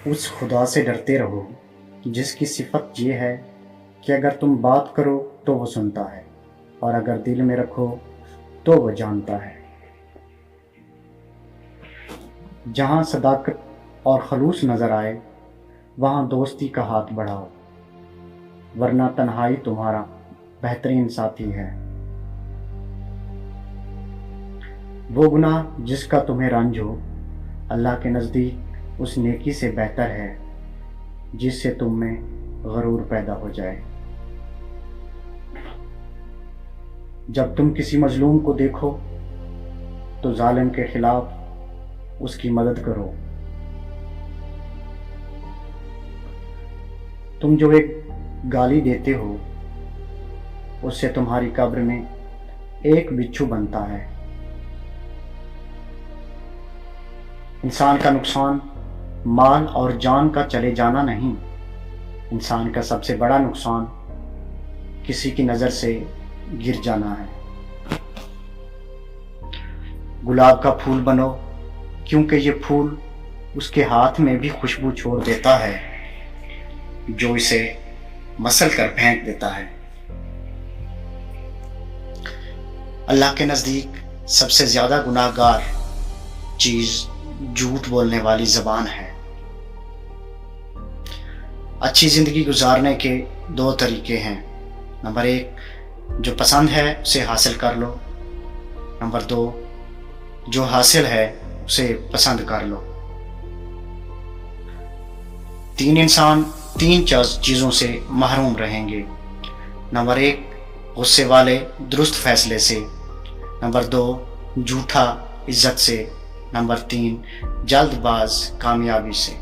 اس خدا سے ڈرتے رہو جس کی صفت یہ ہے کہ اگر تم بات کرو تو وہ سنتا ہے اور اگر دل میں رکھو تو وہ جانتا ہے۔ جہاں صداقت اور خلوص نظر آئے وہاں دوستی کا ہاتھ بڑھاؤ، ورنہ تنہائی تمہارا بہترین ساتھی ہے۔ وہ گناہ جس کا تمہیں رنج ہو اللہ کے نزدیک اس نیکی سے بہتر ہے جس سے تم میں غرور پیدا ہو جائے۔ جب تم کسی مظلوم کو دیکھو تو ظالم کے خلاف اس کی مدد کرو۔ تم جو ایک گالی دیتے ہو اس سے تمہاری قبر میں ایک بچھو بنتا ہے۔ انسان کا نقصان مال اور جان کا چلے جانا نہیں، انسان کا سب سے بڑا نقصان کسی کی نظر سے گر جانا ہے۔ گلاب کا پھول بنو کیونکہ یہ پھول اس کے ہاتھ میں بھی خوشبو چھوڑ دیتا ہے جو اسے مسل کر پھینک دیتا ہے۔ اللہ کے نزدیک سب سے زیادہ گناہ گار چیز جھوٹ بولنے والی زبان ہے۔ اچھی زندگی گزارنے کے دو طریقے ہیں۔ نمبر 1، جو پسند ہے اسے حاصل کر لو۔ نمبر 2، جو حاصل ہے اسے پسند کر لو۔ 3 انسان 3 چیزوں سے محروم رہیں گے۔ نمبر 1، غصے والے درست فیصلے سے۔ نمبر 2، جھوٹا عزت سے۔ نمبر 3، جلد باز کامیابی سے۔